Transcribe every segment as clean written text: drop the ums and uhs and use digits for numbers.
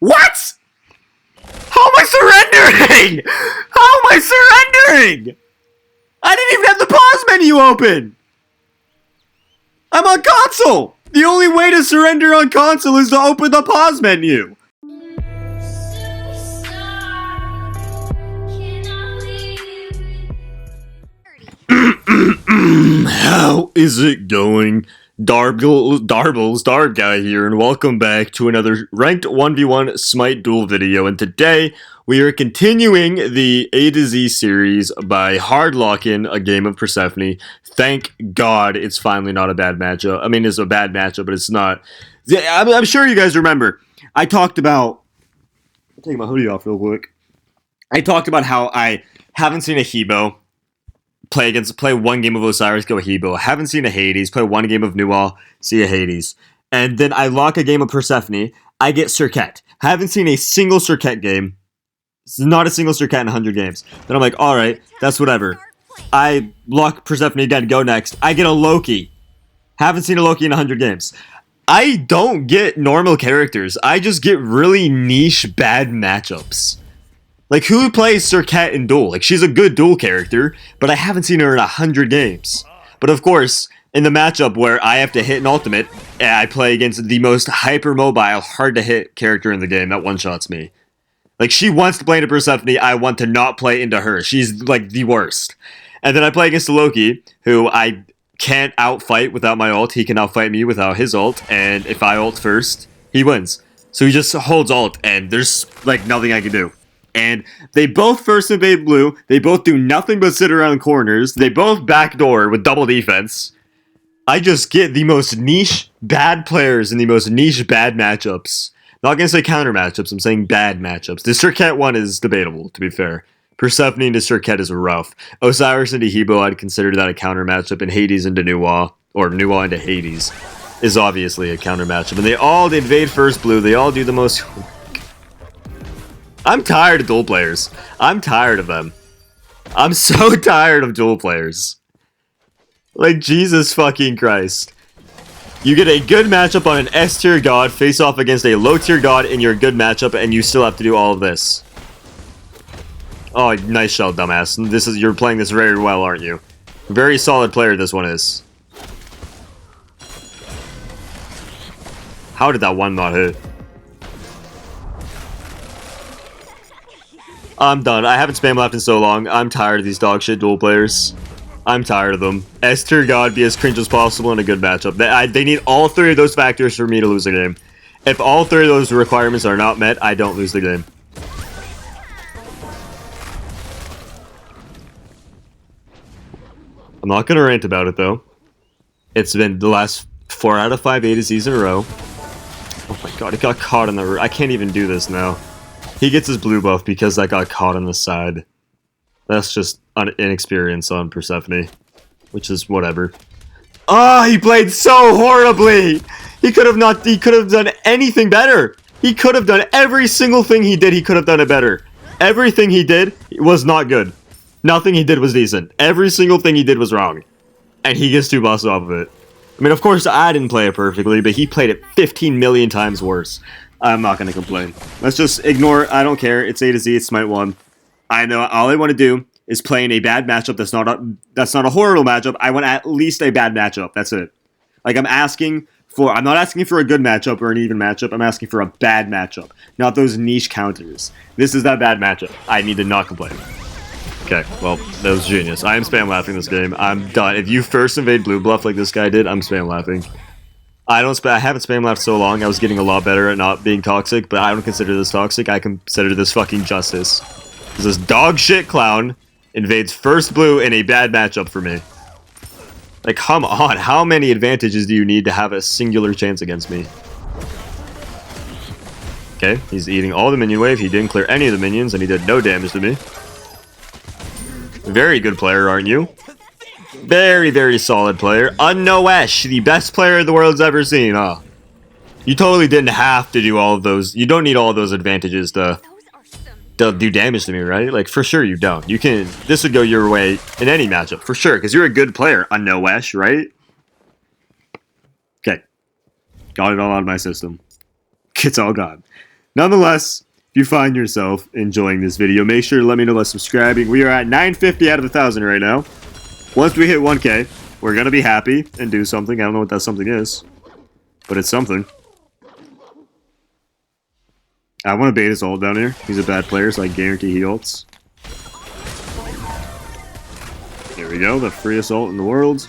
What? How am I surrendering? How am I surrendering? I didn't even have the pause menu open. I'm on console. The only way to surrender on console is to open the pause menu. How is it going? Darb here, and welcome back to another ranked 1v1 Smite Duel video. And today, we are continuing the A to Z series by hardlocking a game of Persephone. Thank God it's finally not a bad matchup. I mean, it's a bad matchup, but it's not. I'm sure you guys remember. I talked about... I'll take my hoodie off real quick. I talked about how I haven't seen a Hebo play one game of Osiris, go Hebo. Haven't seen a Hades, play one game of Duel, see a Hades. And then I lock a game of Persephone, I get Cirquet. Haven't seen a single Cirquet game. Not a single Cirquet in 100 games. Then I'm like, alright, that's whatever. I lock Persephone again, go next. I get a Loki. Haven't seen a Loki in 100 games. I don't get normal characters. I just get really niche bad matchups. Like, who plays Cirquet in Duel? Like, she's a good Duel character, but I haven't seen her in 100 games. But of course, in the matchup where I have to hit an ultimate, I play against the most hyper-mobile, hard-to-hit character in the game that one-shots me. Like, she wants to play into Persephone, I want to not play into her. She's, like, the worst. And then I play against Loki, who I can't outfight without my ult. He can outfight me without his ult, and if I ult first, he wins. So he just holds ult, and there's, like, nothing I can do. And they both first invade blue, they both do nothing but sit around corners, they both backdoor with double defense. I just get the most niche bad players in the most niche bad matchups. Not gonna say counter matchups, I'm saying bad matchups. The Cirquet one is debatable, to be fair. Persephone into Cirquet is rough. Osiris into Hebo, I'd consider that a counter matchup, and Hades into Nuwa, or Nuwa into Hades, is obviously a counter matchup. And they all invade first blue, they all do the most... I'm tired of Duel players. I'm tired of them. I'm so tired of Duel players. Like, Jesus fucking Christ. You get a good matchup on an S tier god, face off against a low tier god in your good matchup, and you still have to do all of this. Oh, nice shell, dumbass. You're playing this very well, aren't you? Very solid player this one is. How did that one not hit? I'm done. I haven't spam left in so long. I'm tired of these dog shit Duel players. I'm tired of them. S tier god, be as cringe as possible in a good matchup. They need all three of those factors for me to lose a game. If all three of those requirements are not met, I don't lose the game. I'm not gonna rant about it though. It's been the last 4 out of 5 A to Z's in a row. Oh my god, it got caught in the... I can't even do this now. He gets his blue buff because I got caught on the side. That's just inexperience on Persephone. Which is whatever. Ah, he played so horribly! He could have done anything better! He could have done every single thing he did, he could have done it better. Everything he did was not good. Nothing he did was decent. Every single thing he did was wrong. And he gets 2 buffs off of it. I mean, of course, I didn't play it perfectly, but he played it 15 million times worse. I'm not going to complain. Let's just ignore it. I don't care. It's A to Z. It's Smite 1. I know all I want to do is play in a bad matchup that's not a horrible matchup. I want at least a bad matchup. That's it. Like, I'm not asking for a good matchup or an even matchup. I'm asking for a bad matchup. Not those niche counters. This is that bad matchup. I need to not complain. Okay, well, that was genius. I am spam laughing this game. I'm done. If you first invade blue bluff like this guy did, I'm spam laughing. I haven't spam laughed so long. I was getting a lot better at not being toxic, but I don't consider this toxic. I consider this fucking justice. This dog shit clown invades first blue in a bad matchup for me. Like, come on. How many advantages do you need to have a singular chance against me? Okay, he's eating all the minion wave. He didn't clear any of the minions, and he did no damage to me. Very good player, aren't you? Very, very solid player. Unnoesh, the best player the world's ever seen, huh? You totally didn't have to do all of those. You don't need all of those advantages to do damage to me, right? Like, for sure you don't. You can... This would go your way in any matchup, for sure, because you're a good player, Unnoesh, right? Okay. Got it all out of my system. It's all gone. Nonetheless, if you find yourself enjoying this video, make sure to let me know by subscribing. We are at 950 out of 1,000 right now. Once we hit 1K, we're going to be happy and do something. I don't know what that something is, but it's something. I want to bait his ult down here. He's a bad player, so I guarantee he ults. Here we go, the freest ult in the world.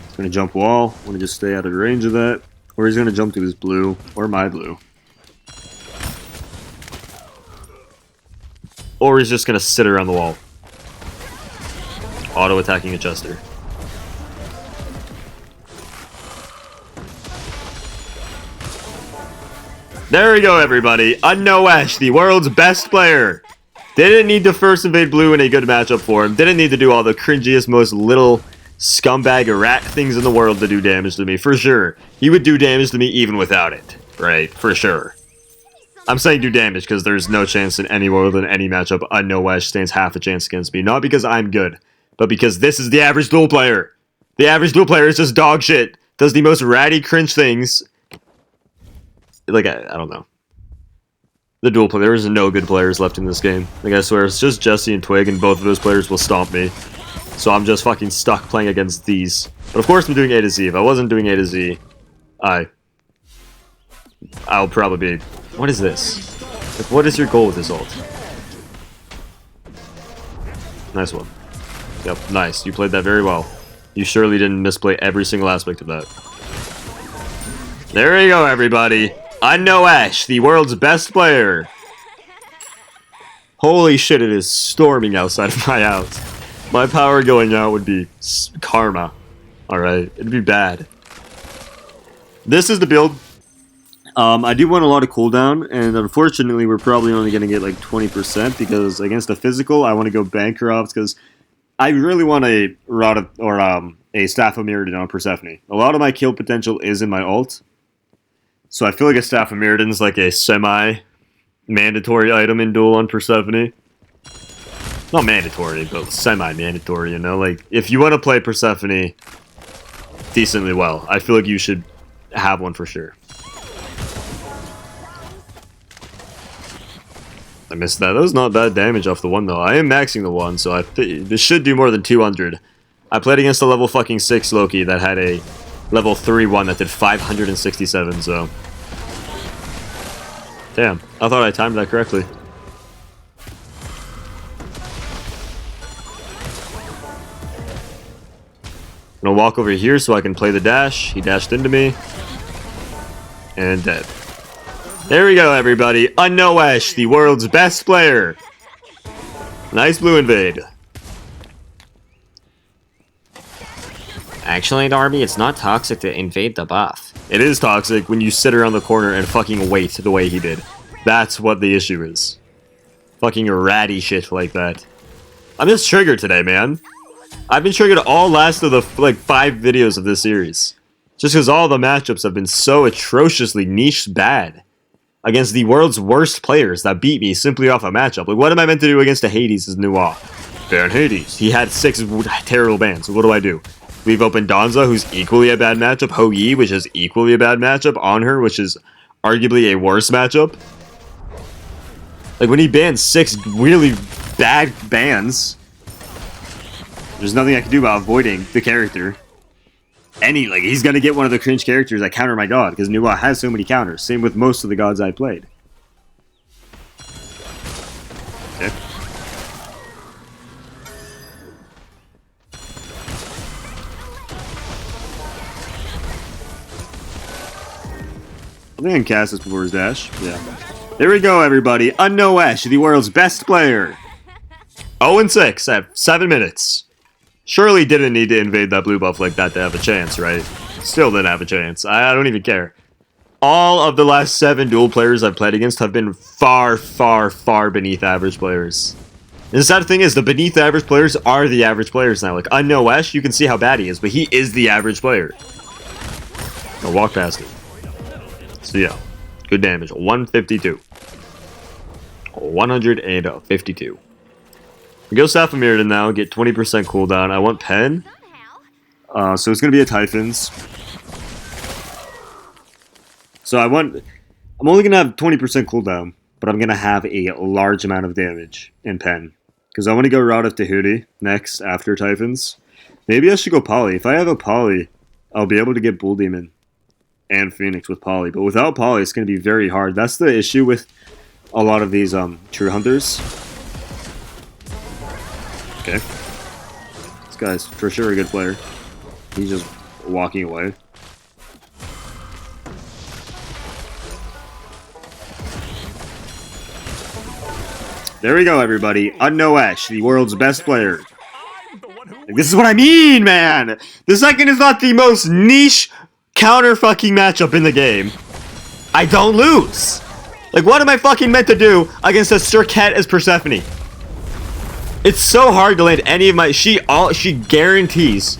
He's going to jump wall. I want to just stay out of range of that. Or he's going to jump to his blue, or my blue. Or he's just going to sit around the wall. Auto-attacking a Chester. There we go, everybody. Unknowesh, the world's best player. Didn't need to first invade blue in a good matchup for him. Didn't need to do all the cringiest, most little scumbag rat things in the world to do damage to me. For sure. He would do damage to me even without it. Right? For sure. I'm saying do damage because there's no chance in any world in any matchup Unknowesh stands half a chance against me. Not because I'm good, but because this is the average duel player. The average duel player is just dog shit. Does the most ratty cringe things. Like, I don't know. The duel player, there's no good players left in this game. Like, I swear, it's just Jesse and Twig, and both of those players will stomp me. So I'm just fucking stuck playing against these. But of course I'm doing A to Z. If I wasn't doing A to Z, I'll probably be... What is this? Like, what is your goal with this ult? Nice one. Yep, nice. You played that very well. You surely didn't misplay every single aspect of that. There you go, everybody. Unknowesh, the world's best player. Holy shit, it is storming outside of my house. My power going out would be karma. Alright, it'd be bad. This is the build. I do want a lot of cooldown, and unfortunately we're probably only going to get like 20% because against a physical, I want to go bankrupt because I really want a Rod of, or a Staff of Mirrodin on Persephone. A lot of my kill potential is in my ult. So I feel like a Staff of Mirrodin is like a semi-mandatory item in Duel on Persephone. Not mandatory, but semi-mandatory, you know? Like, if you want to play Persephone decently well, I feel like you should have one for sure. I missed that. That was not bad damage off the one, though. I am maxing the one, so this should do more than 200. I played against a level fucking 6 Loki that had a level 3 one that did 567, so... Damn, I thought I timed that correctly. I'm gonna walk over here so I can play the dash. He dashed into me. And dead. There we go, everybody. Unknowesh, the world's best player. Nice blue invade. Actually, darbiie, it's not toxic to invade the buff. It is toxic when you sit around the corner and fucking wait the way he did. That's what the issue is. Fucking ratty shit like that. I'm just triggered today, man. I've been triggered all last of the, like, 5 videos of this series. Just because all the matchups have been so atrociously niche bad. Against the world's worst players that beat me simply off a matchup. Like, what am I meant to do against a Hades' new off? Ban Hades. He had 6 terrible bans. So what do? We've opened Donza, who's equally a bad matchup. Ho Yi, which is equally a bad matchup. On her, which is arguably a worse matchup. Like, when he banned 6 really bad bans, there's nothing I can do about avoiding the character. Like, he's gonna get one of the cringe characters that counter my god, because Nuwa has so many counters. Same with most of the gods I played. Okay. I think I can cast this before his dash. Yeah. There we go, everybody. Unknowesh, the world's best player. 0-6 at 7 minutes. Surely didn't need to invade that blue buff like that to have a chance, right? Still didn't have a chance. I don't even care. All of the last 7 duel players I've played against have been far, far, far beneath average players. And the sad thing is, the beneath average players are the average players now. Like, Unknowesh, you can see how bad he is, but he is the average player. I'll walk past it. So yeah, good damage. 152. 152. We go Staff of Mirrodin now, get 20% cooldown. I want Pen. So it's going to be a Typhons. So I'm I'm only gonna have 20% cooldown, but I'm gonna have a large amount of damage in pen. Because I want to go Rod of Tahuti next after Typhons. Maybe I should go Poly. If I have a Poly, I'll be able to get Bull Demon and Phoenix with Poly. But without Poly, it's going to be very hard. That's the issue with a lot of these True Hunters. Okay. This guy's for sure a good player. He's just walking away. There we go, everybody. Unknowash, the world's best player. Like, this is what I mean, man! The second is not the most niche counter-fucking matchup in the game. I don't lose! Like, what am I fucking meant to do against a Serket as Persephone? It's so hard to land any of my... She guarantees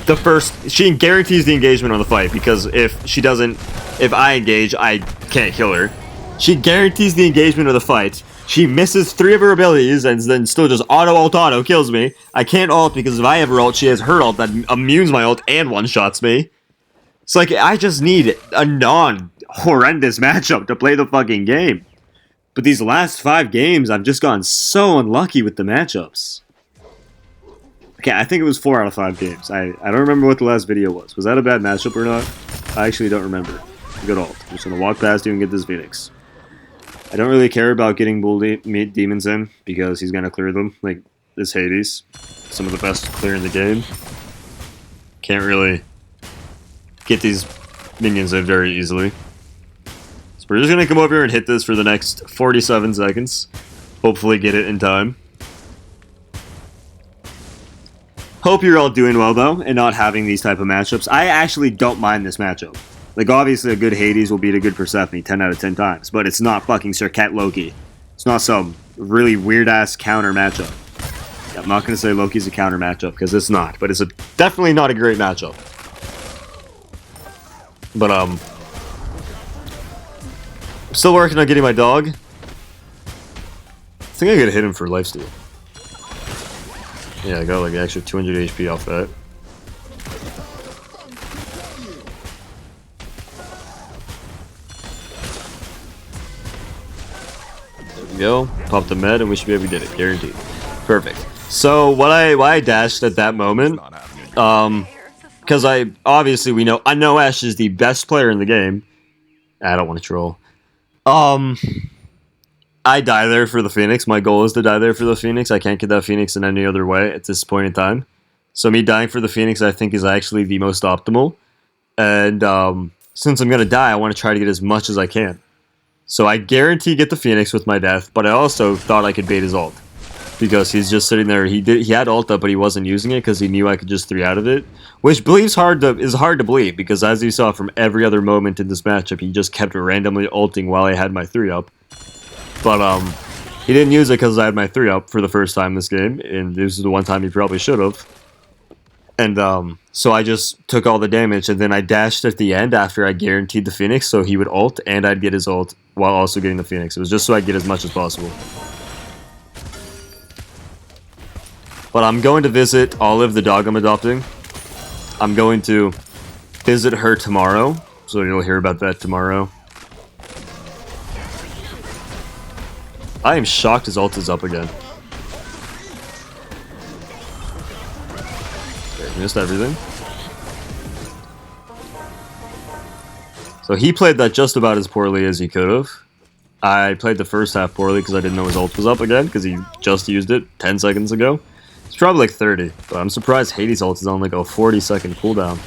the first... She guarantees the engagement on the fight, because if she doesn't... If I engage, I can't kill her. She guarantees the engagement of the fight. She misses 3 of her abilities and then still just auto kills me. I can't ult because if I have her ult, she has her ult that immunes my ult and one-shots me. It's like, I just need a non-horrendous matchup to play the fucking game. But these last 5 games, I've just gotten so unlucky with the matchups. Okay, I think it was 4 out of 5 games. I don't remember what the last video was. Was that a bad matchup or not? I actually don't remember. Good ult. I'm just going to walk past you and get this Phoenix. I don't really care about getting Bull Demons in, because he's going to clear them, like this Hades. Some of the best to clear in the game. Can't really get these minions in very easily. So we're just going to come over here and hit this for the next 47 seconds. Hopefully get it in time. Hope you're all doing well, though, and not having these type of matchups. I actually don't mind this matchup. Like, obviously, a good Hades will beat a good Persephone 10 out of 10 times, but it's not fucking Serket Loki. It's not some really weird-ass counter matchup. Yeah, I'm not going to say Loki's a counter matchup, because it's not, but it's definitely not a great matchup. But, I'm still working on getting my dog. I think I could hit him for lifesteal. Yeah, I got like an extra 200 HP off that. Go, pop the med, and we should be able to get it, guaranteed. Perfect. So why I dashed at that moment, because obviously we know Ash is the best player in the game. I don't want to troll. I die there for the Phoenix. My goal is to die there for the Phoenix. I can't get that Phoenix in any other way at this point in time. So me dying for the Phoenix, I think, is actually the most optimal. And since I'm gonna die, I want to try to get as much as I can. So I guarantee get the Phoenix with my death, but I also thought I could bait his ult. Because he's just sitting there, he had ult up, but he wasn't using it because he knew I could just 3 out of it. Which is hard to believe, because as you saw from every other moment in this matchup, he just kept randomly ulting while I had my 3 up. But he didn't use it because I had my 3 up for the first time this game, and this is the one time he probably should have. And so I just took all the damage, and then I dashed at the end after I guaranteed the Phoenix, so he would ult, and I'd get his ult while also getting the Phoenix. It was just so I'd get as much as possible. But I'm going to visit Olive, the dog I'm adopting. I'm going to visit her tomorrow, so you'll hear about that tomorrow. I am shocked his ult is up again. Okay, missed everything. So he played that just about as poorly as he could have. I played the first half poorly because I didn't know his ult was up again, because he just used it 10 seconds ago. It's probably like 30, but I'm surprised Hades' ult is on like a 40-second cooldown.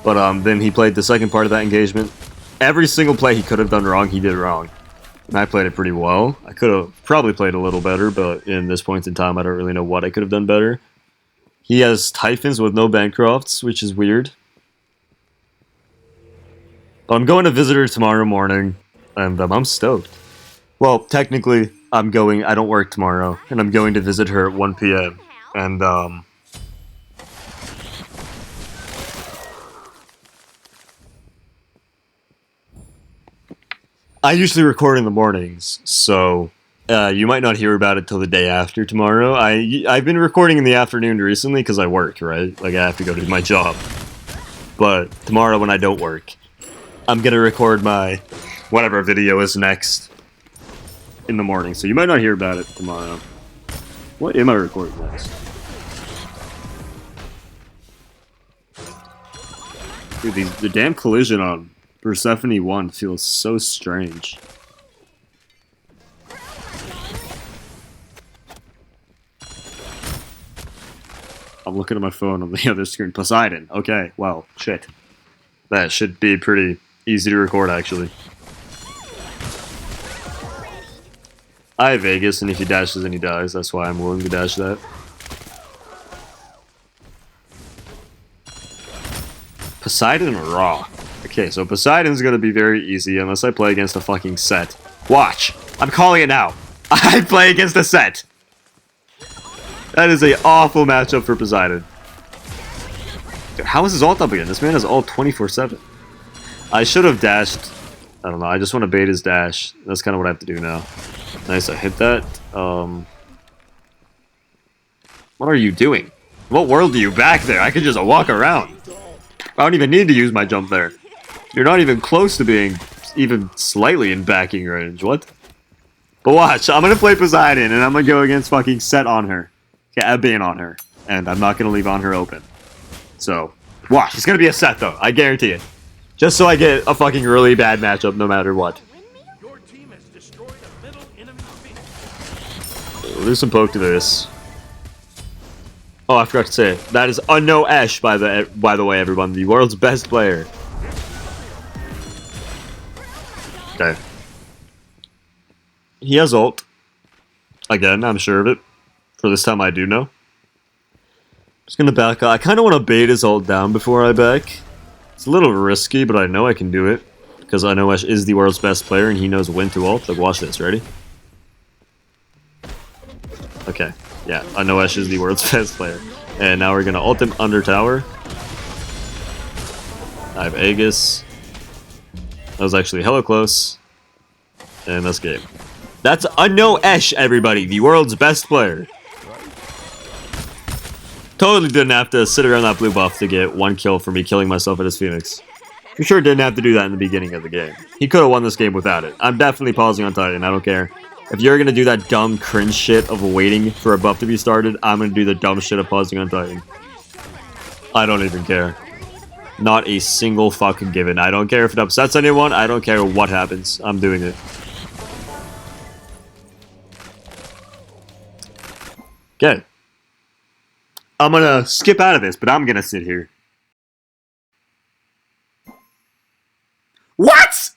But then he played the second part of that engagement. Every single play he could have done wrong, he did wrong. And I played it pretty well. I could have probably played a little better, but in this point in time, I don't really know what I could have done better. He has Typhons with no Bancrofts, which is weird. But I'm going to visit her tomorrow morning, and I'm stoked. Well, technically, I don't work tomorrow, and I'm going to visit her at 1 p.m. And, I usually record in the mornings, so you might not hear about it till the day after tomorrow. I've been recording in the afternoon recently because I work, right? Like, I have to go to my job. But tomorrow when I don't work, I'm gonna record my whatever video is next in the morning. So you might not hear about it tomorrow. What am I recording next? Dude, the damn collision on Persephone 1 feels so strange. I'm looking at my phone on the other screen. Poseidon. Okay, well, shit. That should be pretty easy to record, actually. I have Vegas, and if he dashes, then he dies. That's why I'm willing to dash that. Poseidon Raw. Okay, so Poseidon's gonna be very easy unless I play against a fucking set. Watch! I'm calling it now! I play against a set! That is a awful matchup for Poseidon. Dude, how is his ult up again? This man has ult 24/7. I should have dashed. I don't know, I just want to bait his dash. That's kind of what I have to do now. Nice, I hit that. What are you doing? What world are you back there? I could just walk around. I don't even need to use my jump there. You're not even close to being even slightly in backing range. What? But watch, I'm gonna play Poseidon and I'm gonna go against fucking set on her. Yeah, I'm being on her. And I'm not gonna leave on her open. So, watch, it's gonna be a set though, I guarantee it. Just so I get a fucking really bad matchup no matter what. We'll do some poke to this. Oh, I forgot to say, that is Unknown Esh, by the way, everyone, the world's best player. Okay. He has ult. Again, I'm sure of it. For this time, I do know. Just gonna back up. I kind of want to bait his ult down before I back. It's a little risky, but I know I can do it. Because Unknown Esh is the world's best player, and he knows when to ult. Like, watch this. Ready? Okay. Yeah, Unknown Esh is the world's best player. And now we're gonna ult him under tower. I have Aegis. That was actually hella close. And that's game. That's Unknown Esh, everybody. The world's best player. Totally didn't have to sit around that blue buff to get one kill for me killing myself at his Phoenix. For sure didn't have to do that in the beginning of the game. He could have won this game without it. I'm definitely pausing on Titan. I don't care. If you're gonna do that dumb cringe shit of waiting for a buff to be started, I'm gonna do the dumb shit of pausing on Titan. I don't even care. Not a single fucking given. I don't care if it upsets anyone. I don't care what happens. I'm doing it. Okay. I'm gonna skip out of this, but I'm gonna sit here. What?!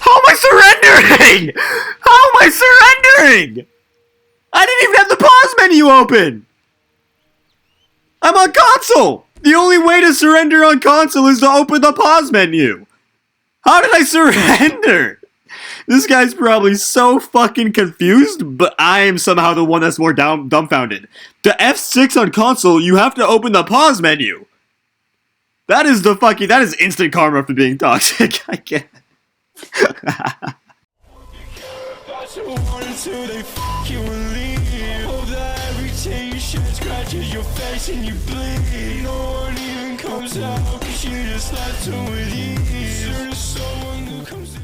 How am I surrendering?! How am I surrendering?! I didn't even have the pause menu open! I'm on console! The only way to surrender on console is to open the pause menu! How did I surrender?! This guy's probably so fucking confused, but I am somehow the one that's more dumbfounded. The F6 on console, you have to open the pause menu! That is instant karma for being toxic, I guess. Scratches your face and you bleed. No one even comes out, 'cause you just left her with ease. There's someone who comes to